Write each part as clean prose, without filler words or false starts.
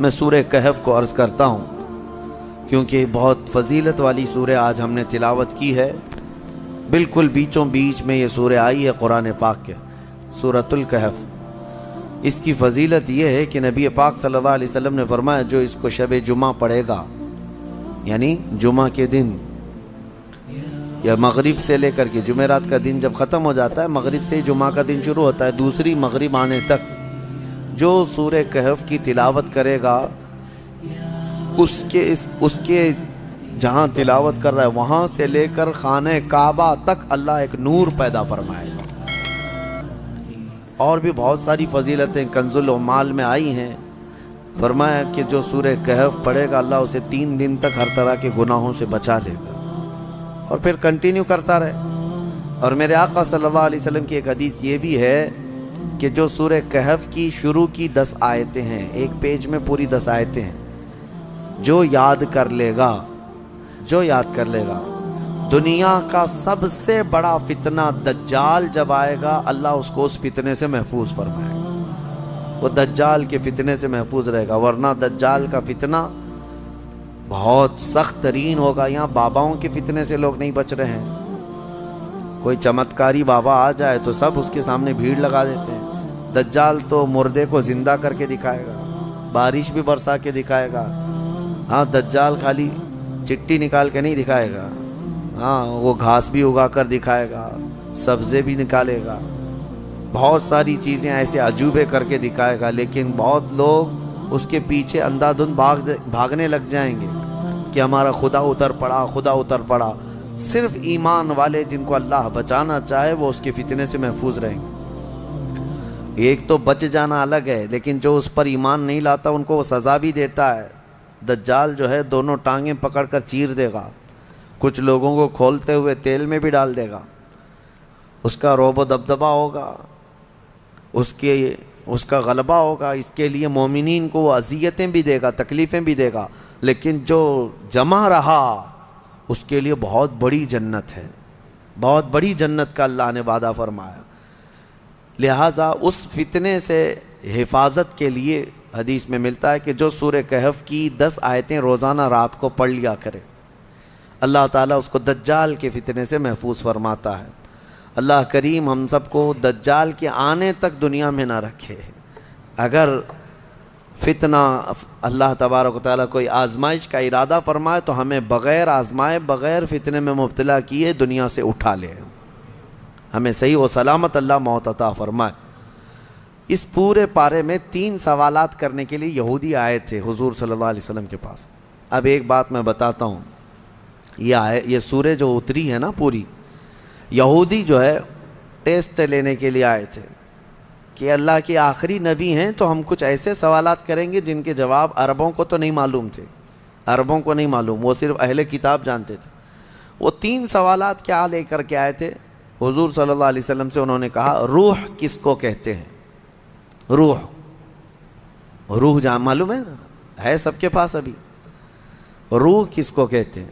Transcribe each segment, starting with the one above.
میں سورہ کہف کو عرض کرتا ہوں کیونکہ بہت فضیلت والی سورہ آج ہم نے تلاوت کی ہے. بالکل بیچوں بیچ میں یہ سورہ آئی ہے قرآن پاک کے، سورۃ الکہف. اس کی فضیلت یہ ہے کہ نبی پاک صلی اللہ علیہ وسلم نے فرمایا جو اس کو شب جمعہ پڑھے گا، یعنی جمعہ کے دن یا مغرب سے لے کر کے جمعرات کا دن جب ختم ہو جاتا ہے، مغرب سے جمعہ کا دن شروع ہوتا ہے، دوسری مغرب آنے تک جو سورہ کہف کی تلاوت کرے گا، اس کے جہاں تلاوت کر رہا ہے وہاں سے لے کر خانہ کعبہ تک اللہ ایک نور پیدا فرمائے گا. اور بھی بہت ساری فضیلتیں کنز العمال میں آئی ہیں. فرمایا کہ جو سورہ کہف پڑھے گا اللہ اسے 3 دن تک ہر طرح کے گناہوں سے بچا لے گا اور پھر کنٹینیو کرتا رہے. اور میرے آقا صلی اللہ علیہ وسلم کی ایک حدیث یہ بھی ہے کہ جو سورہ کہف کی شروع کی 10 آیتیں ہیں، ایک پیج میں پوری 10 آیتیں ہیں، جو یاد کر لے گا دنیا کا سب سے بڑا فتنہ دجال جب آئے گا اللہ اس کو اس فتنے سے محفوظ فرمائے گا. وہ دجال کے فتنے سے محفوظ رہے گا، ورنہ دجال کا فتنہ بہت سخت ترین ہوگا. یہاں باباؤں کے فتنے سے لوگ نہیں بچ رہے ہیں. کوئی چمتکاری بابا آ جائے تو سب اس کے سامنے بھیڑ لگا دیتے ہیں. دجال تو مردے کو زندہ کر کے دکھائے گا، بارش بھی برسا کے دکھائے گا. ہاں، دجال خالی چٹی نکال کے نہیں دکھائے گا، ہاں وہ گھاس بھی اگا کر دکھائے گا، سبزے بھی نکالے گا، بہت ساری چیزیں ایسے عجوبے کر کے دکھائے گا. لیکن بہت لوگ اس کے پیچھے اندھا دھند بھاگنے لگ جائیں گے کہ ہمارا خدا اتر پڑا. صرف ایمان والے جن کو اللہ بچانا چاہے وہ اس کے فتنے سے محفوظ رہیں گے. ایک تو بچ جانا الگ ہے، لیکن جو اس پر ایمان نہیں لاتا ان کو وہ سزا بھی دیتا ہے. دجال جو ہے دونوں ٹانگیں پکڑ کر چیر دے گا، کچھ لوگوں کو کھولتے ہوئے تیل میں بھی ڈال دے گا. اس کا رعب و دبدبہ ہوگا، اس کا غلبہ ہوگا. اس کے لیے مومنین کو وہ اذیتیں بھی دے گا، تکلیفیں بھی دے گا. لیکن جو جمع رہا اس کے لیے بہت بڑی جنت ہے، بہت بڑی جنت کا اللہ نے وعدہ فرمایا. لہٰذا اس فتنے سے حفاظت کے لیے حدیث میں ملتا ہے کہ جو سورہ کہف کی 10 آیتیں روزانہ رات کو پڑھ لیا کرے، اللہ تعالیٰ اس کو دجال کے فتنے سے محفوظ فرماتا ہے. اللہ کریم ہم سب کو دجال کے آنے تک دنیا میں نہ رکھے. اگر فتنہ اللہ تبارک و تعالیٰ کوئی آزمائش کا ارادہ فرمائے تو ہمیں بغیر آزمائے، بغیر فتنے میں مبتلا کیے دنیا سے اٹھا لے. ہمیں صحیح و سلامت اللہ موت عطا فرمائے. اس پورے پارے میں 3 سوالات کرنے کے لیے یہودی آئے تھے حضور صلی اللہ علیہ وسلم کے پاس. اب ایک بات میں بتاتا ہوں، یہ سورہ جو اتری ہے نا پوری، یہودی جو ہے ٹیسٹ لینے کے لیے آئے تھے کہ اللہ کے آخری نبی ہیں تو ہم کچھ ایسے سوالات کریں گے جن کے جواب عربوں کو تو نہیں معلوم تھے، عربوں کو نہیں معلوم، وہ صرف اہل کتاب جانتے تھے. وہ 3 سوالات کیا لے کر کے آئے تھے حضور صلی اللہ علیہ وسلم سے. انہوں نے کہا روح کس کو کہتے ہیں؟ روح جان معلوم ہے سب کے پاس ابھی. روح کس کو کہتے ہیں؟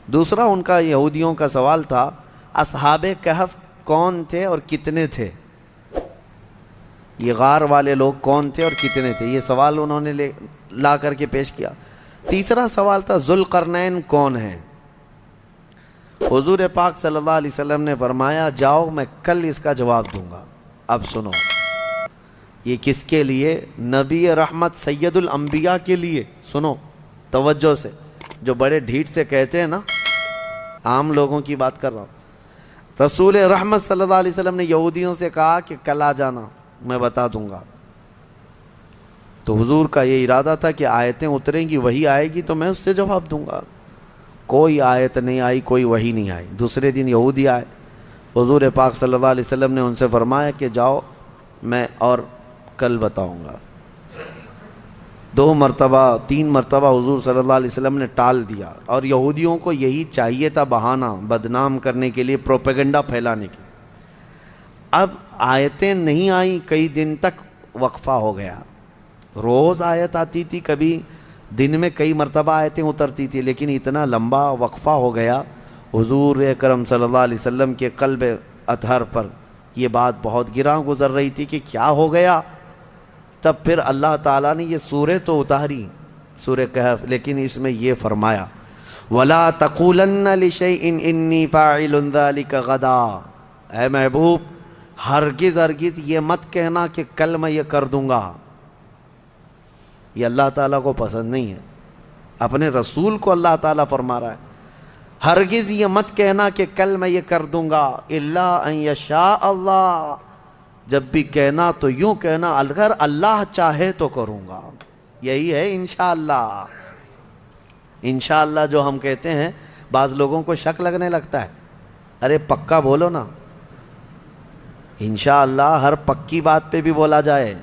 دوسرا ان کا یہودیوں کا سوال تھا اصحاب کہف کون تھے اور کتنے تھے؟ یہ غار والے لوگ کون تھے اور کتنے تھے؟ یہ سوال انہوں نے لا کر کے پیش کیا. تیسرا سوال تھا ذوالقرنین کون ہیں؟ حضور پاک صلی اللہ علیہ وسلم نے فرمایا جاؤ میں کل اس کا جواب دوں گا. اب سنو، یہ کس کے لیے؟ نبی رحمت سید الانبیاء کے لیے. سنو توجہ سے، جو بڑے ڈھیٹ سے کہتے ہیں نا، عام لوگوں کی بات کر رہا ہوں. رسول رحمت صلی اللہ علیہ وسلم نے یہودیوں سے کہا کہ کل آ جانا میں بتا دوں گا. تو حضور کا یہ ارادہ تھا کہ آیتیں اتریں گی، وہی آئے گی تو میں اس سے جواب دوں گا. کوئی آیت نہیں آئی، کوئی وحی نہیں آئی. دوسرے دن یہودی آئے، حضور پاک صلی اللہ علیہ وسلم نے ان سے فرمایا کہ جاؤ میں اور کل بتاؤں گا. 2 مرتبہ 3 مرتبہ حضور صلی اللہ علیہ وسلم نے ٹال دیا. اور یہودیوں کو یہی چاہیے تھا، بہانہ بدنام کرنے کے لیے، پروپیگنڈا پھیلانے کے. اب آیتیں نہیں آئیں، کئی دن تک وقفہ ہو گیا. روز آیت آتی تھی، کبھی دن میں کئی مرتبہ آیتیں اترتی تھی، لیکن اتنا لمبا وقفہ ہو گیا. حضور اکرم صلی اللہ علیہ وسلم کے قلب اطہر پر یہ بات بہت گراں گزر رہی تھی کہ کیا ہو گیا. تب پھر اللہ تعالیٰ نے یہ سورہ تو اتاری سورہ کہف، لیکن اس میں یہ فرمایا وَلَا تَقُولَنَّ لِشَيْءٍ إِنِّي فَاعِلٌ ذَلِكَ غَدًا، اے محبوب ہرگز ہرگز یہ مت کہنا کہ کل میں یہ کر دوں گا. یہ اللہ تعالیٰ کو پسند نہیں ہے. اپنے رسول کو اللہ تعالیٰ فرما رہا ہے ہرگز یہ مت کہنا کہ کل میں یہ کر دوں گا، الا ان یشاء اللہ، جب بھی کہنا تو یوں کہنا اگر اللہ چاہے تو کروں گا. یہی ہے انشاءاللہ. انشاءاللہ جو ہم کہتے ہیں بعض لوگوں کو شک لگنے لگتا ہے، ارے پکا بولو نا. انشاءاللہ ہر پکی بات پہ بھی بولا جائے.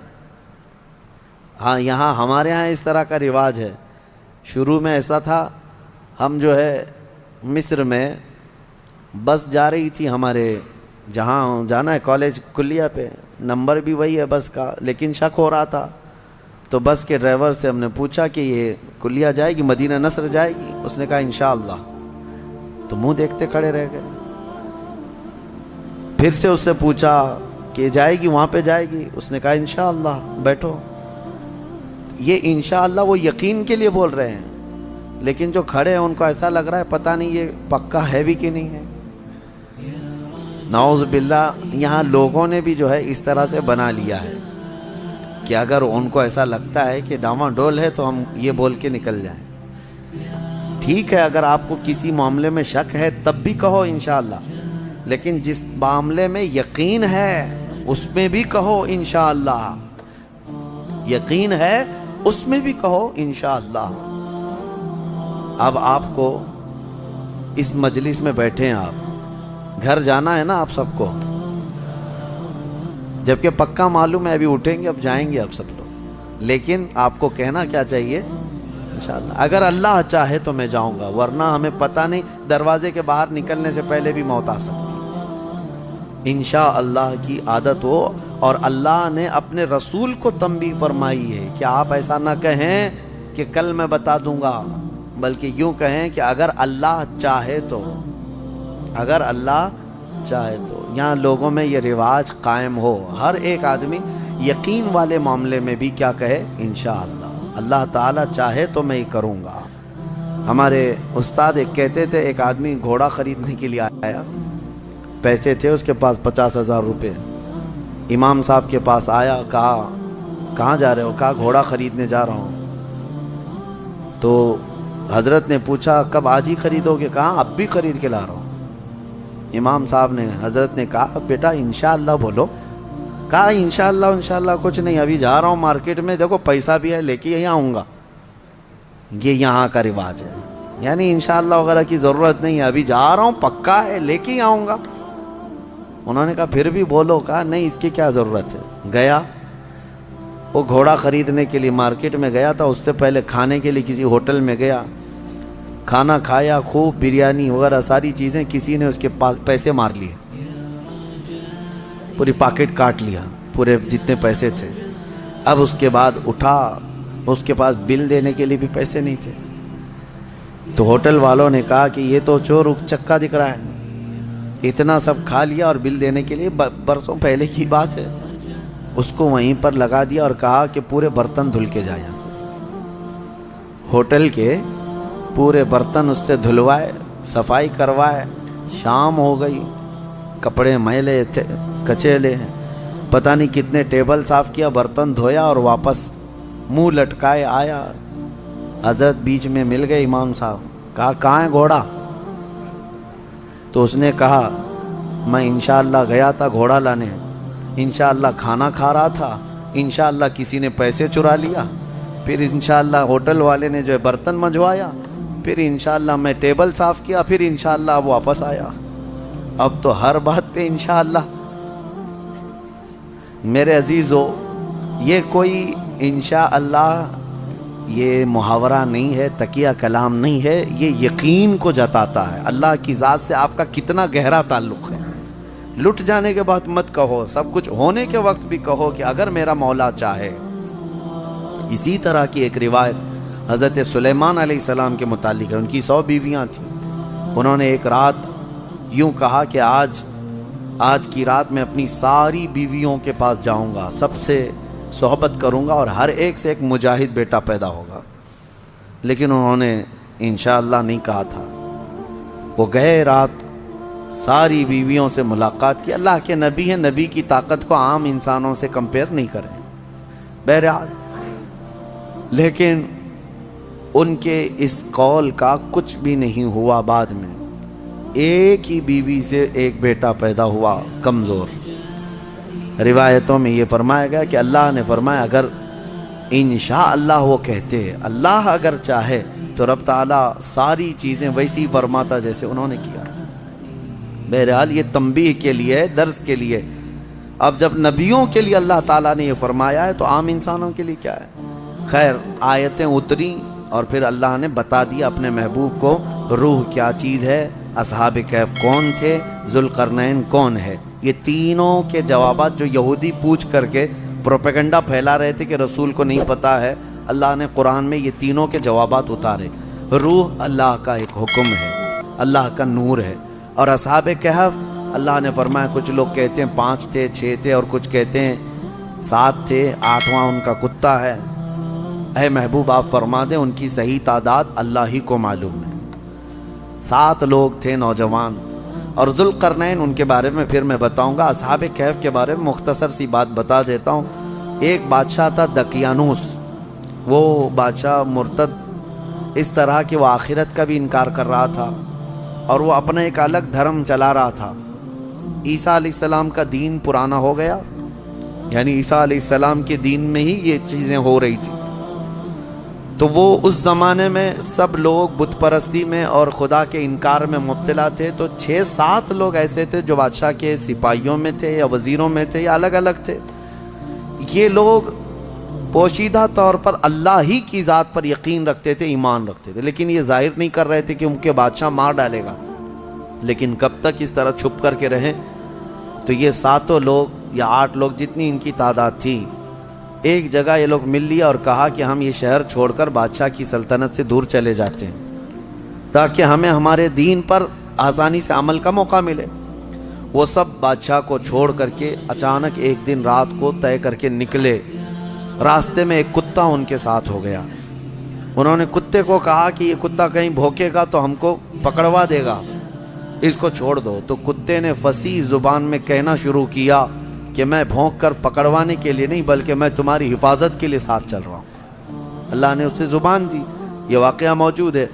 ہاں یہاں ہمارے ہاں اس طرح کا رواج ہے. شروع میں ایسا تھا، ہم جو ہے مصر میں بس جا رہی تھی ہمارے جہاں جانا ہے کالج کلیہ پہ، نمبر بھی وہی ہے بس کا، لیکن شک ہو رہا تھا. تو بس کے ڈرائیور سے ہم نے پوچھا کہ یہ کلیہ جائے گی، مدینہ نصر جائے گی؟ اس نے کہا انشاءاللہ. تو منہ دیکھتے کھڑے رہ گئے. پھر سے اس سے پوچھا کہ جائے گی وہاں پہ جائے گی؟ اس نے کہا انشاءاللہ. بیٹھو. یہ انشاءاللہ وہ یقین کے لیے بول رہے ہیں، لیکن جو کھڑے ہیں ان کو ایسا لگ رہا ہے پتہ نہیں یہ پکا ہے بھی کہ نہیں ہے. نعوذ باللہ. یہاں لوگوں نے بھی جو ہے اس طرح سے بنا لیا ہے کہ اگر ان کو ایسا لگتا ہے کہ ڈاواں ڈول ہے تو ہم یہ بول کے نکل جائیں. ٹھیک ہے اگر آپ کو کسی معاملے میں شک ہے تب بھی کہو انشاءاللہ، لیکن جس معاملے میں یقین ہے اس میں بھی کہو انشاءاللہ. یقین ہے اس میں بھی کہو انشاءاللہ. اب آپ کو اس مجلس میں بیٹھے ہیں، آپ گھر جانا ہے نا آپ سب کو، جبکہ پکا معلوم ہے ابھی اٹھیں گے اب جائیں گے اب سب لوگ، لیکن آپ کو کہنا کیا چاہیے انشاءاللہ. اگر اللہ چاہے تو میں جاؤں گا، ورنہ ہمیں پتہ نہیں دروازے کے باہر نکلنے سے پہلے بھی موت آ سکتی. انشاءاللہ کی عادت ہو. اور اللہ نے اپنے رسول کو تنبیہ فرمائی ہے کہ آپ ایسا نہ کہیں کہ کل میں بتا دوں گا، بلکہ یوں کہیں کہ اگر اللہ چاہے تو. اگر اللہ چاہے تو. یہاں لوگوں میں یہ رواج قائم ہو، ہر ایک آدمی یقین والے معاملے میں بھی کیا کہے انشاءاللہ. اللہ تعالیٰ چاہے تو میں ہی کروں گا. ہمارے استاد ایک کہتے تھے، ایک آدمی گھوڑا خریدنے کے لیے آیا، پیسے تھے اس کے پاس 50,000 روپے. امام صاحب کے پاس آیا، کہا کہاں جا رہے ہو؟ کہا گھوڑا خریدنے جا رہا ہوں. تو حضرت نے پوچھا کب آج ہی خریدو گے؟ کہا اب بھی خرید کے لا رہا ہوں. امام صاحب نے حضرت نے کہا بیٹا انشاءاللہ بولو. کہا انشاءاللہ کچھ نہیں، ابھی جا رہا ہوں مارکیٹ میں، دیکھو پیسہ بھی ہے لے کے یہاں آؤں گا. یہ یہاں کا رواج ہے، یعنی انشاءاللہ وغیرہ کی ضرورت نہیں ہے، ابھی جا رہا ہوں پکا ہے لے کے ہی آؤں گا. انہوں نے کہا پھر بھی بولو. کہا نہیں اس کی کیا ضرورت ہے. گیا وہ گھوڑا خریدنے کے لیے مارکیٹ میں گیا تھا، اس سے پہلے کھانے کے لیے کسی ہوٹل میں گیا، کھانا کھایا، خوب بریانی وغیرہ ساری چیزیں. کسی نے اس کے پاس پیسے مار لیے، پوری پاکٹ کاٹ لیا، پورے جتنے پیسے تھے. اب اس کے بعد اٹھا، اس کے پاس بل دینے کے لیے بھی پیسے نہیں تھے. تو ہوٹل والوں نے کہا کہ یہ تو چور چکا دکھ رہا ہے، اتنا سب کھا لیا اور بل دینے کے لیے برسوں پہلے کی بات ہے. اس کو وہیں پر لگا دیا اور کہا کہ پورے برتن دھل کے جائیں. یہاں سے ہوٹل کے پورے برتن اس سے دھلوائے، صفائی کروائے. شام ہو گئی، کپڑے میلے تھے، کچیلے ہیں، پتہ نہیں کتنے ٹیبل صاف کیا، برتن دھویا اور واپس منہ لٹکائے آیا. حضرت بیچ میں مل گئے امام صاحب. کہا کہاں ہے گھوڑا؟ تو اس نے کہا میں انشاءاللہ گیا تھا گھوڑا لانے، انشاءاللہ کھانا کھا رہا تھا، انشاءاللہ کسی نے پیسے چرا لیا، پھر انشاءاللہ ہوٹل والے نے جو ہے برتن منجوایا، پھر انشاءاللہ میں ٹیبل صاف کیا، پھر انشاءاللہ اب واپس آیا. اب تو ہر بات پہ انشاءاللہ. میرے عزیزو، یہ کوئی انشاءاللہ یہ محاورہ نہیں ہے، تکیہ کلام نہیں ہے، یہ یقین کو جتاتا ہے. اللہ کی ذات سے آپ کا کتنا گہرا تعلق ہے. لٹ جانے کے بعد مت کہو، سب کچھ ہونے کے وقت بھی کہو کہ اگر میرا مولا چاہے. اسی طرح کی ایک روایت حضرت سلیمان علیہ السلام کے متعلق ہے. ان کی 100 بیویاں تھیں. انہوں نے ایک رات یوں کہا کہ آج کی رات میں اپنی ساری بیویوں کے پاس جاؤں گا، سب سے صحبت کروں گا اور ہر ایک سے ایک مجاہد بیٹا پیدا ہوگا. لیکن انہوں نے انشاءاللہ نہیں کہا تھا. وہ گئے رات ساری بیویوں سے ملاقات کی. اللہ کے نبی ہیں, نبی کی طاقت کو عام انسانوں سے کمپیئر نہیں کریں. بہرحال لیکن ان کے اس قول کا کچھ بھی نہیں ہوا. بعد میں ایک ہی بیوی سے ایک بیٹا پیدا ہوا, کمزور. روایتوں میں یہ فرمایا گیا کہ اللہ نے فرمایا اگر انشاءاللہ وہ کہتے, اللہ اگر چاہے تو رب تعالیٰ ساری چیزیں ویسی فرماتا جیسے انہوں نے کیا. بہرحال یہ تنبیہ کے لیے, درس کے لیے. اب جب نبیوں کے لیے اللہ تعالیٰ نے یہ فرمایا ہے تو عام انسانوں کے لیے کیا ہے؟ خیر, آیتیں اتری اور پھر اللہ نے بتا دیا اپنے محبوب کو روح کیا چیز ہے, اصحاب کہف کون تھے, ذوالقرنین کون ہے. یہ تینوں کے جوابات جو یہودی پوچھ کر کے پروپیگنڈا پھیلا رہے تھے کہ رسول کو نہیں پتا ہے, اللہ نے قرآن میں یہ تینوں کے جوابات اتارے. روح اللہ کا ایک حکم ہے, اللہ کا نور ہے. اور اصحاب کہف اللہ نے فرمایا کچھ لوگ کہتے ہیں 5 تھے 6 تھے اور کچھ کہتے ہیں 7 تھے, 8واں ان کا کتا ہے. اے محبوب آپ فرما دیں ان کی صحیح تعداد اللہ ہی کو معلوم ہے. 7 لوگ تھے نوجوان. اور ذوالقرنین ان کے بارے میں پھر میں بتاؤں گا. اصحاب کہف کے بارے میں مختصر سی بات بتا دیتا ہوں. ایک بادشاہ تھا دقیانوس. وہ بادشاہ مرتد اس طرح کہ وہ آخرت کا بھی انکار کر رہا تھا اور وہ اپنا ایک الگ دھرم چلا رہا تھا. عیسیٰ علیہ السلام کا دین پرانا ہو گیا, یعنی عیسیٰ علیہ السلام کے دین میں ہی یہ چیزیں ہو رہی تھی. تو وہ اس زمانے میں سب لوگ بت پرستی میں اور خدا کے انکار میں مبتلا تھے. تو 6-7 لوگ ایسے تھے جو بادشاہ کے سپاہیوں میں تھے یا وزیروں میں تھے یا الگ الگ تھے. یہ لوگ پوشیدہ طور پر اللہ ہی کی ذات پر یقین رکھتے تھے, ایمان رکھتے تھے, لیکن یہ ظاہر نہیں کر رہے تھے کہ ان کے بادشاہ مار ڈالے گا. لیکن کب تک اس طرح چھپ کر کے رہیں. تو یہ 7 لوگ یا 8 لوگ جتنی ان کی تعداد تھی, ایک جگہ یہ لوگ مل لیا اور کہا کہ ہم یہ شہر چھوڑ کر بادشاہ کی سلطنت سے دور چلے جاتے ہیں تاکہ ہمیں ہمارے دین پر آسانی سے عمل کا موقع ملے. وہ سب بادشاہ کو چھوڑ کر کے اچانک ایک دن رات کو طے کر کے نکلے. راستے میں ایک کتا ان کے ساتھ ہو گیا. انہوں نے کتے کو کہا کہ یہ کتا کہیں بھوکے گا تو ہم کو پکڑوا دے گا, اس کو چھوڑ دو. تو کتے نے فصیح زبان میں کہنا شروع کیا کہ میں بھونک کر پکڑوانے کے لیے نہیں بلکہ میں تمہاری حفاظت کے لیے ساتھ چل رہا ہوں. اللہ نے اسے زبان دی. یہ واقعہ موجود ہے.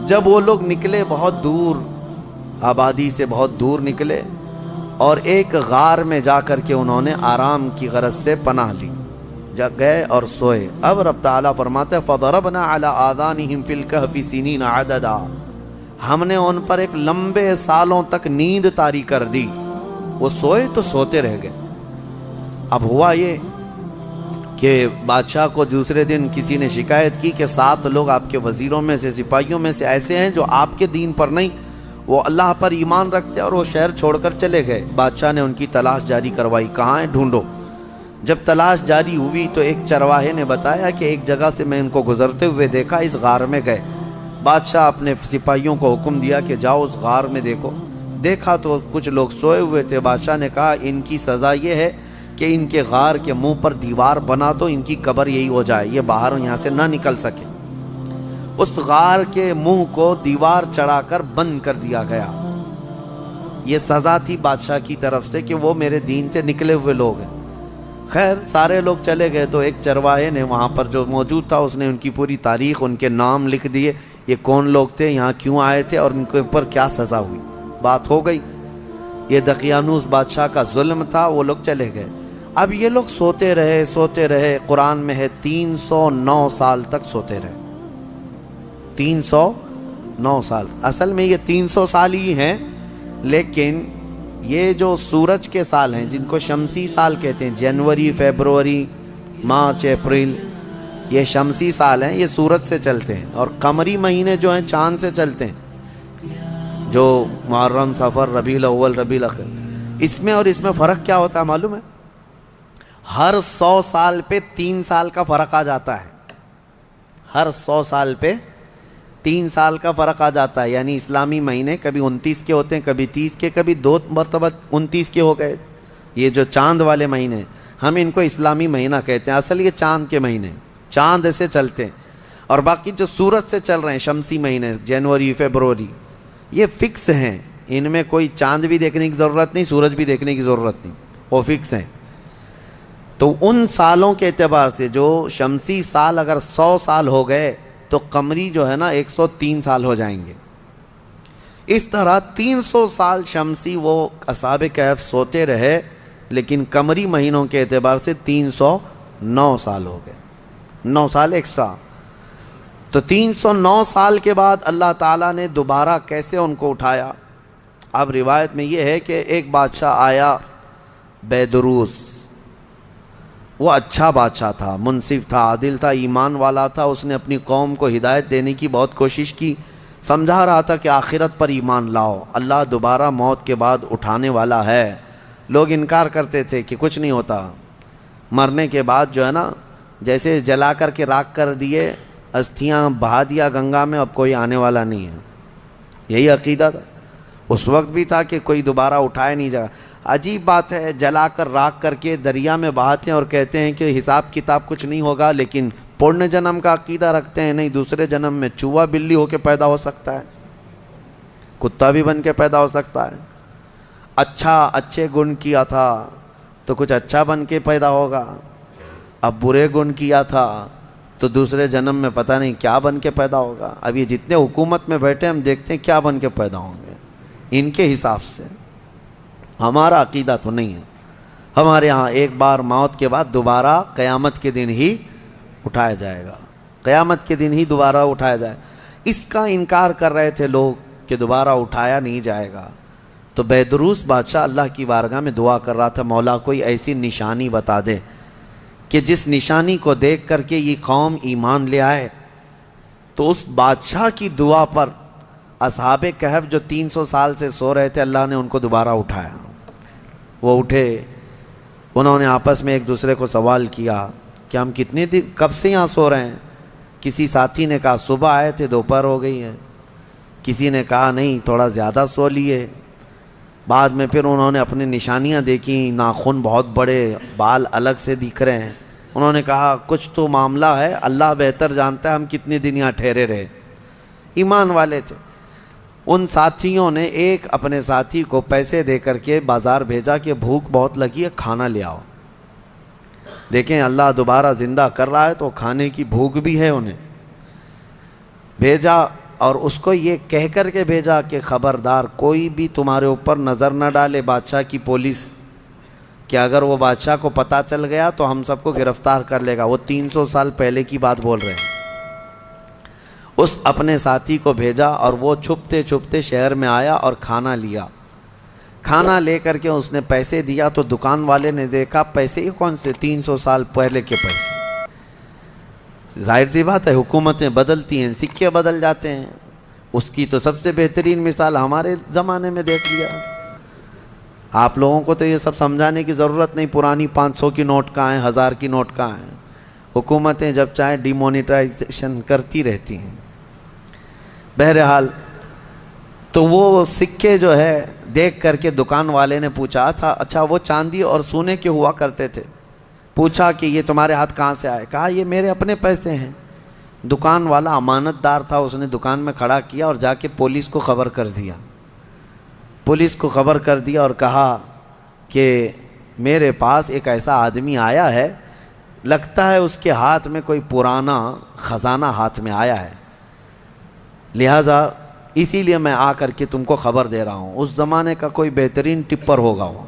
جب وہ لوگ نکلے بہت دور, آبادی سے بہت دور نکلے اور ایک غار میں جا کر کے انہوں نے آرام کی غرض سے پناہ لی, گئے اور سوئے. اب رب تعالیٰ فرماتے ہیں فَضَرَبْنَا عَلَىٰ آذَانِهِمْ فِي الْكَهْفِ سِنِينَ عَدَدًا, ہم نے ان پر ایک لمبے سالوں تک نیند طاری کر دی. وہ سوئے تو سوتے رہ گئے. اب ہوا یہ کہ بادشاہ کو دوسرے دن کسی نے شکایت کی کہ 7 لوگ آپ کے وزیروں میں سے, سپاہیوں میں سے ایسے ہیں جو آپ کے دین پر نہیں, وہ اللہ پر ایمان رکھتے اور وہ شہر چھوڑ کر چلے گئے. بادشاہ نے ان کی تلاش جاری کروائی, کہاں ہیں ڈھونڈو. جب تلاش جاری ہوئی تو ایک چرواہے نے بتایا کہ ایک جگہ سے میں ان کو گزرتے ہوئے دیکھا, اس غار میں گئے. بادشاہ اپنے سپاہیوں کو حکم دیا کہ جاؤ اس غار میں دیکھو. دیکھا تو کچھ لوگ سوئے ہوئے تھے. بادشاہ نے کہا ان کی سزا یہ ہے کہ ان کے غار کے منہ پر دیوار بنا دو, ان کی قبر یہی ہو جائے, یہ باہر یہاں سے نہ نکل سکے. اس غار کے منہ کو دیوار چڑھا کر بند کر دیا گیا. یہ سزا تھی بادشاہ کی طرف سے کہ وہ میرے دین سے نکلے ہوئے لوگ ہیں. خیر سارے لوگ چلے گئے تو ایک چرواہے نے وہاں پر جو موجود تھا اس نے ان کی پوری تاریخ, ان کے نام لکھ دیے, یہ کون لوگ تھے, یہاں کیوں آئے تھے اور ان کے اوپر کیا سزا ہوئی. بات ہو گئی. یہ دقیانوس بادشاہ کا ظلم تھا, وہ لوگ چلے گئے. اب یہ لوگ سوتے رہے. قرآن میں ہے 309 سال تک سوتے رہے. 309 سال. اصل میں یہ 300 سال ہی ہیں, لیکن یہ جو سورج کے سال ہیں جن کو شمسی سال کہتے ہیں, جنوری, فیبروری, مارچ, اپریل, یہ شمسی سال ہیں, یہ سورج سے چلتے ہیں. اور قمری مہینے جو ہیں چاند سے چلتے ہیں, جو محرم, صفر, ربیع الاول, ربیع الاخر. اس میں اور اس میں فرق کیا ہوتا ہے معلوم ہے؟ ہر 100 سال پہ 3 سال کا فرق آ جاتا ہے. ہر 100 سال پہ 3 سال کا فرق آ جاتا ہے. یعنی اسلامی مہینے کبھی 29 کے ہوتے ہیں, کبھی 30 کے, کبھی 2 مرتبہ 29 کے ہو گئے. یہ جو چاند والے مہینے, ہم ان کو اسلامی مہینہ کہتے ہیں، اصل یہ چاند کے مہینے، چاند سے چلتے ہیں، اور باقی جو سورج سے چل رہے ہیں شمسی مہینے جنوری فیبروری یہ فکس ہیں، ان میں کوئی چاند بھی دیکھنے کی ضرورت نہیں، سورج بھی دیکھنے کی ضرورت نہیں، وہ فکس ہیں۔ تو ان سالوں کے اعتبار سے جو شمسی سال اگر 100 سال ہو گئے تو قمری جو ہے نا 103 سال ہو جائیں گے۔ اس طرح 300 سال شمسی وہ اصحاب کہف سوتے رہے، لیکن قمری مہینوں کے اعتبار سے 309 سال ہو گئے، 9 سال ایکسٹرا۔ تو 309 سال کے بعد اللہ تعالیٰ نے دوبارہ کیسے ان کو اٹھایا؟ اب روایت میں یہ ہے کہ ایک بادشاہ آیا بیدروس، وہ اچھا بادشاہ تھا، منصف تھا، عادل تھا، ایمان والا تھا، اس نے اپنی قوم کو ہدایت دینے کی بہت کوشش کی، سمجھا رہا تھا کہ آخرت پر ایمان لاؤ، اللہ دوبارہ موت کے بعد اٹھانے والا ہے۔ لوگ انکار کرتے تھے کہ کچھ نہیں ہوتا، مرنے کے بعد جو ہے نا جیسے جلا کر کے راکھ کر دیے، استھیاں بہا دیا گنگا میں، اب کوئی آنے والا نہیں ہے، یہی عقیدہ تھا اس وقت بھی تھا کہ کوئی دوبارہ اٹھائے نہیں جائے۔ عجیب بات ہے، جلا کر راکھ کر کے دریا میں بہاتے ہیں اور کہتے ہیں کہ حساب کتاب کچھ نہیں ہوگا، لیکن پرن جنم کا عقیدہ رکھتے ہیں، نہیں دوسرے جنم میں چوہا بلی ہو کے پیدا ہو سکتا ہے، کتا بھی بن کے پیدا ہو سکتا ہے، اچھے گن کیا تھا تو کچھ اچھا بن کے پیدا ہوگا، اب برے گن کیا تھا تو دوسرے جنم میں پتہ نہیں کیا بن کے پیدا ہوگا۔ اب یہ جتنے حکومت میں بیٹھے ہم دیکھتے ہیں کیا بن کے پیدا ہوں گے ان کے حساب سے، ہمارا عقیدہ تو نہیں ہے۔ ہمارے ہاں ایک بار موت کے بعد دوبارہ قیامت کے دن ہی اٹھایا جائے گا، قیامت کے دن ہی دوبارہ اٹھایا جائے گا۔ اس کا انکار کر رہے تھے لوگ کہ دوبارہ اٹھایا نہیں جائے گا۔ تو بیدروس بادشاہ اللہ کی بارگاہ میں دعا کر رہا تھا، مولا کوئی ایسی نشانی بتا دے کہ جس نشانی کو دیکھ کر کے یہ قوم ایمان لے آئے۔ تو اس بادشاہ کی دعا پر اصحاب کہف جو 300 سال سے سو رہے تھے، اللہ نے ان کو دوبارہ اٹھایا۔ وہ اٹھے، انہوں نے آپس میں ایک دوسرے کو سوال کیا کہ ہم کتنے دن کب سے یہاں سو رہے ہیں؟ کسی ساتھی نے کہا صبح آئے تھے دوپہر ہو گئی ہے، کسی نے کہا نہیں تھوڑا زیادہ سو لیے۔ بعد میں پھر انہوں نے اپنی نشانیاں دیکھیں، ناخن بہت بڑے، بال الگ سے دکھ رہے ہیں۔ انہوں نے کہا کچھ تو معاملہ ہے، اللہ بہتر جانتا ہے ہم کتنے دن یہاں ٹھہرے رہے۔ ایمان والے تھے۔ ان ساتھیوں نے ایک اپنے ساتھی کو پیسے دے کر کے بازار بھیجا کہ بھوک بہت لگی ہے، کھانا لے آؤ۔ دیکھیں اللہ دوبارہ زندہ کر رہا ہے تو کھانے کی بھوک بھی ہے، انہیں بھیجا، اور اس کو یہ کہہ کر کے بھیجا کہ خبردار کوئی بھی تمہارے اوپر نظر نہ ڈالے، بادشاہ کی پولیس، کہ اگر وہ بادشاہ کو پتہ چل گیا تو ہم سب کو گرفتار کر لے گا۔ وہ 300 سال پہلے کی بات بول رہے ہیں۔ اس اپنے ساتھی کو بھیجا اور وہ چھپتے چھپتے شہر میں آیا اور کھانا لیا۔ کھانا لے کر کے اس نے پیسے دیا تو دکان والے نے دیکھا پیسے یہ کون سے، 300 سال پہلے کے پیسے۔ ظاہر سی بات ہے حکومتیں بدلتی ہیں، سکے بدل جاتے ہیں، اس کی تو سب سے بہترین مثال ہمارے زمانے میں دیکھ لیا۔ آپ لوگوں کو تو یہ سب سمجھانے کی ضرورت نہیں، پرانی 500 کی نوٹ کہاں ہیں، 1000 کی نوٹ کہاں ہیں، حکومتیں جب چاہیں ڈی مونیٹائزیشن کرتی رہتی ہیں۔ بہرحال تو وہ سکے جو ہے دیکھ کر کے دکان والے نے پوچھا اچھا وہ چاندی اور سونے کے ہوا کرتے تھے، پوچھا کہ یہ تمہارے ہاتھ کہاں سے آئے؟ کہا یہ میرے اپنے پیسے ہیں۔ دکان والا امانت دار تھا، اس نے دکان میں کھڑا کیا اور جا کے پولیس کو خبر کر دیا۔ پولیس کو خبر کر دیا اور کہا کہ میرے پاس ایک ایسا آدمی آیا ہے، لگتا ہے اس کے ہاتھ میں کوئی پرانا خزانہ ہاتھ میں آیا ہے، لہٰذا اسی لیے میں آ کر کے تم کو خبر دے رہا ہوں۔ اس زمانے کا کوئی بہترین ٹپر ہوگا وہ،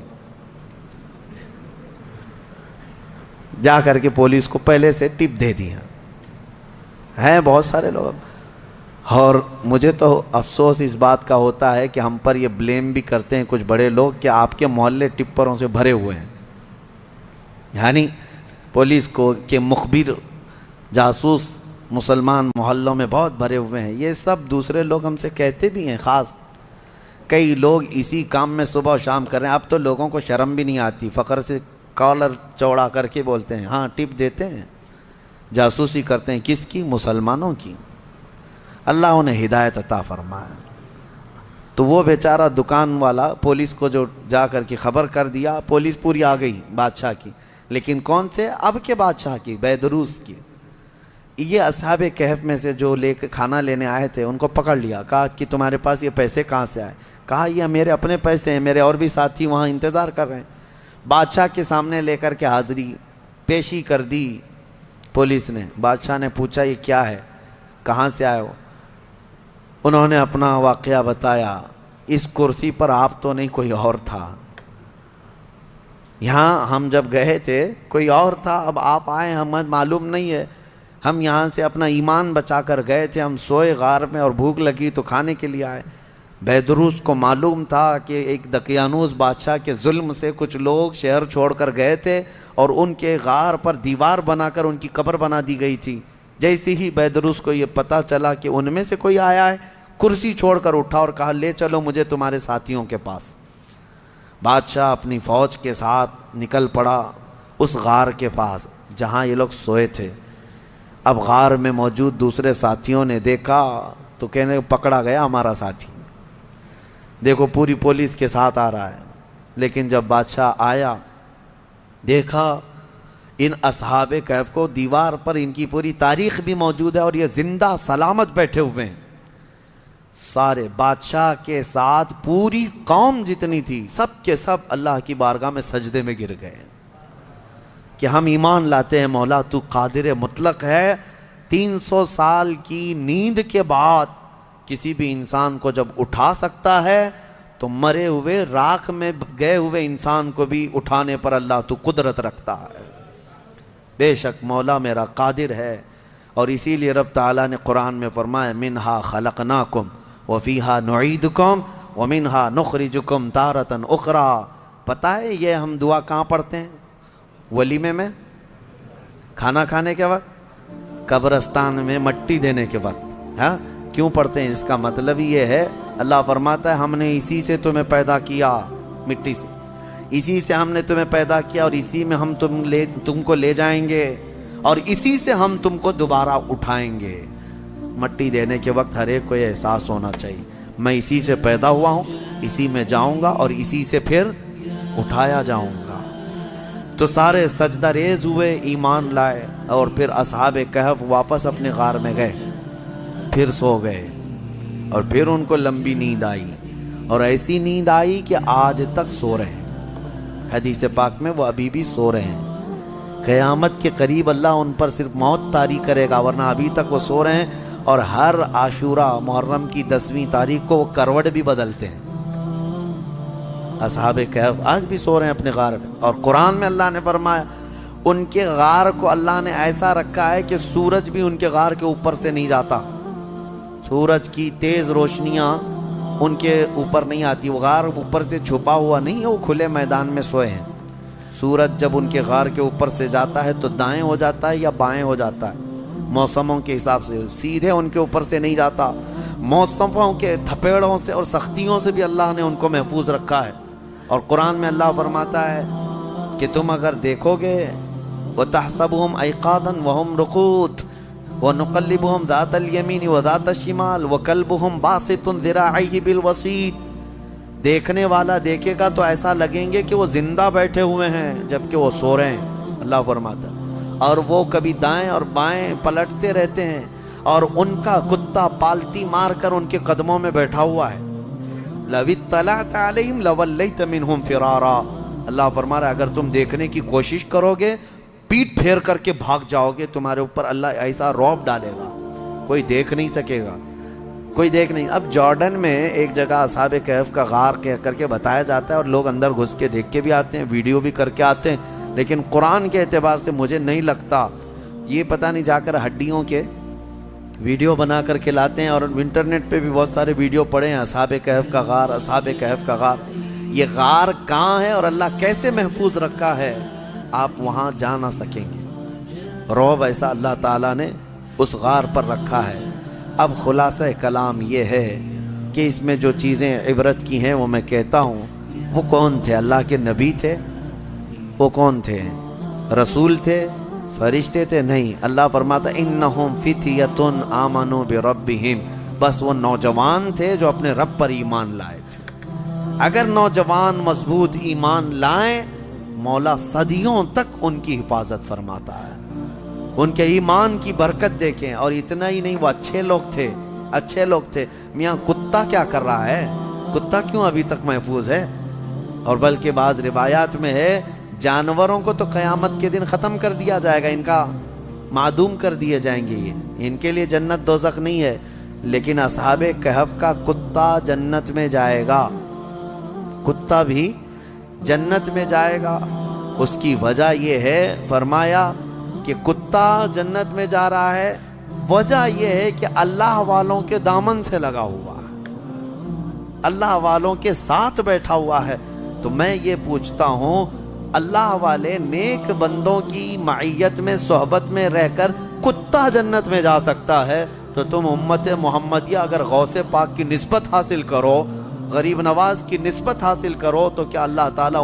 جا کر کے پولیس کو پہلے سے ٹپ دے دیا۔ ہیں بہت سارے لوگ، اور مجھے تو افسوس اس بات کا ہوتا ہے کہ ہم پر یہ بلیم بھی کرتے ہیں کچھ بڑے لوگ کہ آپ کے محلے ٹپروں سے بھرے ہوئے ہیں، یعنی پولیس کو کہ مخبر جاسوس مسلمان محلوں میں بہت بھرے ہوئے ہیں۔ یہ سب دوسرے لوگ ہم سے کہتے بھی ہیں، خاص کئی لوگ اسی کام میں صبح و شام کر رہے ہیں۔ اب تو لوگوں کو شرم بھی نہیں آتی، فخر سے کالر چوڑا کر کے بولتے ہیں ہاں ٹپ دیتے ہیں، جاسوسی کرتے ہیں، کس کی؟ مسلمانوں کی۔ اللہ انہیں ہدایت عطا فرمائے۔ تو وہ بیچارہ دکان والا پولیس کو جو جا کر کے خبر کر دیا، پولیس پوری آ گئی بادشاہ کی، لیکن کون سے؟ اب کے بادشاہ کی، بیدروس کی۔ یہ اصحاب کہف میں سے جو لے کے کھانا لینے آئے تھے ان کو پکڑ لیا، کہا کہ تمہارے پاس یہ پیسے کہاں سے آئے؟ کہا یہ میرے اپنے پیسے ہیں، میرے اور بھی ساتھی وہاں انتظار کر رہے ہیں۔ بادشاہ کے سامنے لے کر کے حاضری پیشی کر دی پولیس نے۔ بادشاہ نے پوچھا یہ کیا ہے، کہاں سے آئے ہو؟ انہوں نے اپنا واقعہ بتایا، اس کرسی پر آپ تو نہیں، کوئی اور تھا، یہاں ہم جب گئے تھے کوئی اور تھا، اب آپ آئے ہمیں معلوم نہیں ہے، ہم یہاں سے اپنا ایمان بچا کر گئے تھے، ہم سوئے غار میں اور بھوک لگی تو کھانے کے لیے آئے۔ بیدروس کو معلوم تھا کہ ایک دقیانوس بادشاہ کے ظلم سے کچھ لوگ شہر چھوڑ کر گئے تھے اور ان کے غار پر دیوار بنا کر ان کی قبر بنا دی گئی تھی۔ جیسے ہی بیدروس کو یہ پتہ چلا کہ ان میں سے کوئی آیا ہے، کرسی چھوڑ کر اٹھا اور کہا لے چلو مجھے تمہارے ساتھیوں کے پاس۔ بادشاہ اپنی فوج کے ساتھ نکل پڑا اس غار کے پاس جہاں یہ لوگ سوئے تھے۔ اب غار میں موجود دوسرے ساتھیوں نے دیکھا تو کہنے پکڑا گیا ہمارا ساتھی، دیکھو پوری پولیس کے ساتھ آ رہا ہے۔ لیکن جب بادشاہ آیا دیکھا ان اصحاب کہف کو، دیوار پر ان کی پوری تاریخ بھی موجود ہے اور یہ زندہ سلامت بیٹھے ہوئے ہیں۔ سارے بادشاہ کے ساتھ پوری قوم جتنی تھی سب کے سب اللہ کی بارگاہ میں سجدے میں گر گئے کہ ہم ایمان لاتے ہیں مولا تو قادر مطلق ہے۔ 300 سال کی نیند کے بعد کسی بھی انسان کو جب اٹھا سکتا ہے تو مرے ہوئے راکھ میں گئے ہوئے انسان کو بھی اٹھانے پر اللہ تو قدرت رکھتا ہے۔ بے شک مولا میرا قادر ہے، اور اسی لیے رب تعالیٰ نے قرآن میں فرمایا منہا خلقناکم وفیہا نعیدکم ومنہا نخرجکم تارۃ اخری۔ پتہ ہے یہ ہم دعا کہاں پڑھتے ہیں؟ ولیمے میں، کھانا کھانے کے وقت، قبرستان میں مٹی دینے کے وقت۔ ہاں کیوں پڑھتے ہیں؟ اس کا مطلب یہ ہے اللہ فرماتا ہے ہم نے اسی سے تمہیں پیدا کیا، مٹی سے، اسی سے ہم نے تمہیں پیدا کیا اور اسی میں ہم تم کو لے جائیں گے اور اسی سے ہم تم کو دوبارہ اٹھائیں گے۔ مٹی دینے کے وقت ہر ایک کو یہ احساس ہونا چاہیے میں اسی سے پیدا ہوا ہوں، اسی میں جاؤں گا اور اسی سے پھر اٹھایا جاؤں گا۔ تو سارے سجدہ ریز ہوئے، ایمان لائے، اور پھر اصحاب کہف واپس اپنے غار میں گئے، پھر سو گئے، اور پھر ان کو لمبی نیند آئی، اور ایسی نیند آئی کہ آج تک سو رہے ہیں۔ حدیث پاک میں وہ ابھی بھی سو رہے ہیں۔ قیامت کے قریب اللہ ان پر صرف موت طاری کرے گا، ورنہ ابھی تک وہ سو رہے ہیں، اور ہر عاشورہ محرم کی 10ویں تاریخ کو وہ کروٹ بھی بدلتے ہیں۔ اصحاب کہف آج بھی سو رہے ہیں اپنے غار میں، اور قرآن میں اللہ نے فرمایا ان کے غار کو اللہ نے ایسا رکھا ہے کہ سورج بھی ان کے غار کے اوپر سے نہیں جاتا، سورج کی تیز روشنیاں ان کے اوپر نہیں آتی، وہ غار اوپر سے چھپا ہوا نہیں ہے، وہ کھلے میدان میں سوئے ہیں۔ سورج جب ان کے غار کے اوپر سے جاتا ہے تو دائیں ہو جاتا ہے یا بائیں ہو جاتا ہے، موسموں کے حساب سے سیدھے ان کے اوپر سے نہیں جاتا، موسموں کے تھپیڑوں سے اور سختیوں سے بھی اللہ نے ان کو محفوظ رکھا ہے۔ اور قرآن میں اللہ فرماتا ہے کہ تم اگر دیکھو گے وَتَحْسَبُهُمْ أَيْقَاظًا وَهُمْ رُقُودٌ وَنُقَلِّبُهُمْ ذَاتَ الْيَمِينِ وَذَاتَ الشِّمَالِ وَكَلْبُهُمْ بَاسِطٌ ذِرَاعَيْهِ بِالْوَسِيدِ۔ دیکھنے والا دیکھے گا تو ایسا لگیں گے کہ وہ زندہ بیٹھے ہوئے ہیں جبکہ وہ سو رہے ہیں، اللہ فرماتا ہے، اور وہ کبھی دائیں اور بائیں پلٹتے رہتے ہیں، اور ان کا کتا پالتی مار کر ان کے قدموں میں بیٹھا ہوا ہے۔ لَوِ اطَّلَعْتَ عَلَيْهِمْ لَوَلَّيْتَ مِنْهُمْ فِرَارًا۔ اللہ فرما رہا ہے اگر تم دیکھنے کی کوشش کرو گے، پیٹ پھیر کر کے بھاگ جاؤ گے، تمہارے اوپر اللہ ایسا رعب ڈالے گا، کوئی دیکھ نہیں سکے گا، کوئی دیکھ نہیں۔ اب جارڈن میں ایک جگہ اصحاب کہف کا غار کہہ کر کے بتایا جاتا ہے، اور لوگ اندر گھس کے دیکھ کے بھی آتے ہیں، ویڈیو بھی کر کے آتے ہیں، لیکن قرآن کے اعتبار سے مجھے نہیں لگتا، یہ پتہ نہیں جا کر ہڈیوں کے ویڈیو بنا کر کے لاتے ہیں، اور انٹرنیٹ پہ بھی بہت سارے ویڈیو پڑے ہیں اصحاب کہف کا غار، اصحاب کہف کا غار۔ یہ غار کہاں ہے اور اللہ کیسے محفوظ رکھا ہے آپ وہاں جا نہ سکیں گے، رعب ایسا اللہ تعالیٰ نے اس غار پر رکھا ہے۔ اب خلاصہ کلام یہ ہے کہ اس میں جو چیزیں عبرت کی ہیں وہ میں کہتا ہوں، وہ کون تھے؟ اللہ کے نبی تھے؟ وہ کون تھے؟ رسول تھے؟ فرشتے تھے؟ نہیں، اللہ فرماتا انہم فتیۃ آمنوا بربہم، بس وہ نوجوان تھے جو اپنے رب پر ایمان لائے تھے۔ اگر نوجوان مضبوط ایمان لائیں، مولا صدیوں تک ان کی حفاظت فرماتا ہے. ان کے ایمان کی برکت دیکھیں. اور اتنا ہی نہیں، وہ اچھے لوگ تھے. میاں کتا کیا کر رہا ہے؟ کتا کیوں ابھی تک محفوظ ہے؟ اور بلکہ بعض روایات میں ہے جانوروں کو تو قیامت کے دن ختم کر دیا جائے گا، ان کا معدوم کر دیے جائیں گے. یہ ان کے لیے جنت دوزخ نہیں ہے، لیکن اصحاب کہف کا کتا جنت میں جائے گا. کتا بھی جنت میں جائے گا. اس کی وجہ یہ ہے، فرمایا کہ کتا جنت میں جا رہا ہے، وجہ یہ ہے کہ اللہ والوں کے دامن سے لگا ہوا ہے، اللہ والوں کے ساتھ بیٹھا ہوا ہے. تو میں یہ پوچھتا ہوں، اللہ والے نیک بندوں کی معیت میں صحبت میں رہ کر کتا جنت میں جا سکتا ہے، تو تم امت محمدیہ اگر غوث پاک کی نسبت حاصل کرو، غریب نواز کی نسبت حاصل کرو، تو کیا اللہ تعالیٰ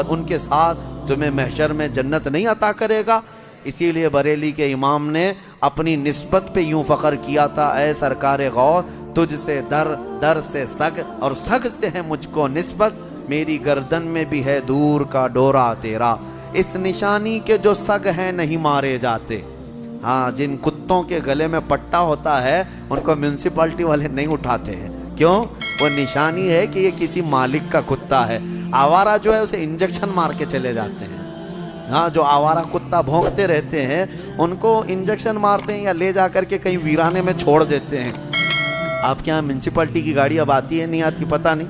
ان کے ساتھ تمہیں محشر میں جنت نہیں عطا کرے گا؟ اسی لیے بریلی کے امام نے اپنی نسبت پہ یوں فخر کیا تھا، اے سرکار غوث تجھ سے در سے سگ، اور سگ سے ہے مجھ کو نسبت، میری گردن میں بھی ہے دور کا ڈورا تیرا. اس نشانی کے جو سگ ہیں نہیں مارے جاتے. ہاں، جن کتوں کے گلے میں پٹا ہوتا ہے ان کو میونسپلٹی والے نہیں اٹھاتے ہیں. کیوں؟ وہ نشانی ہے کہ یہ کسی مالک کا کتا ہے. آوارہ جو ہے اسے انجیکشن مار کے چلے جاتے ہیں. ہاں، جو آوارہ کتا بھونکتے رہتے ہیں ان کو انجیکشن مارتے ہیں یا لے جا کر کے کہیں ویرانے میں چھوڑ دیتے ہیں. آپ کے یہاں میونسپلٹی کی گاڑی اب آتی ہے نہیں آتی پتہ نہیں،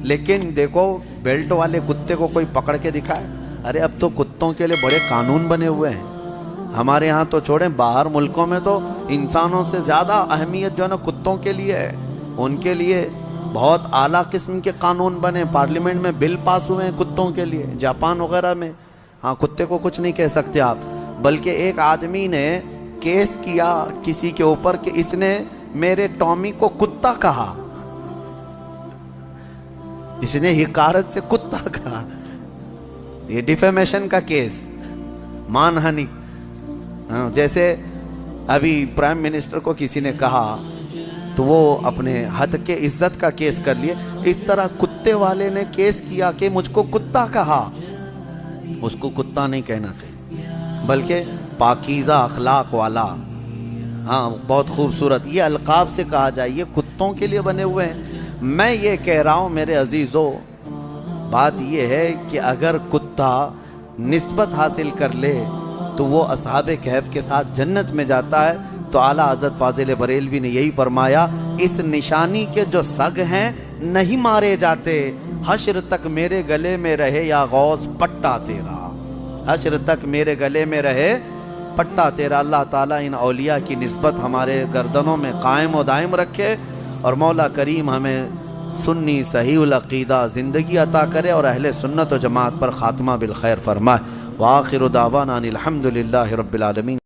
لیکن دیکھو بیلٹ والے کتے کو کوئی پکڑ کے دکھائے. ارے اب تو کتوں کے لیے بڑے قانون بنے ہوئے ہیں. ہمارے ہاں تو چھوڑیں، باہر ملکوں میں تو انسانوں سے زیادہ اہمیت جو ہے نا کتوں کے لیے ہے. ان کے لیے بہت اعلیٰ قسم کے قانون بنے، پارلیمنٹ میں بل پاس ہوئے ہیں کتوں کے لیے، جاپان وغیرہ میں. ہاں، کتے کو کچھ نہیں کہہ سکتے آپ. بلکہ ایک آدمی نے کیس کیا کسی کے اوپر کہ اس نے میرے ٹامی کو کتا کہا، اس نے حقارت سے کتا کہا. یہ ڈیفیمیشن کا کیس، مان ہانی. جیسے ابھی پرائم منسٹر کو کسی نے کہا تو وہ اپنے حد کے عزت کا کیس کر لیے. اس طرح کتے والے نے کیس کیا کہ مجھ کو کتا کہا. اس کو کتا نہیں کہنا چاہیے، بلکہ پاکیزہ اخلاق والا. ہاں، بہت خوبصورت یہ القاب سے کہا جائے، یہ کتوں کے لیے بنے ہوئے ہیں. میں یہ کہہ رہا ہوں میرے عزیزو، بات یہ ہے کہ اگر کتا نسبت حاصل کر لے تو وہ اصحاب کہف کے ساتھ جنت میں جاتا ہے. تو اعلیٰ حضرت فاضل بریلوی نے یہی فرمایا، اس نشانی کے جو سگ ہیں نہیں مارے جاتے، حشر تک میرے گلے میں رہے یا غوث پٹا تیرا، حشر تک میرے گلے میں رہے پٹا تیرا. اللہ تعالیٰ ان اولیاء کی نسبت ہمارے گردنوں میں قائم و دائم رکھے، اور مولا کریم ہمیں سنی صحیح العقیدہ زندگی عطا کرے اور اہل سنت و جماعت پر خاتمہ بالخیر فرمائے. وآخر دعوانا ان الحمد للہ رب العالمین.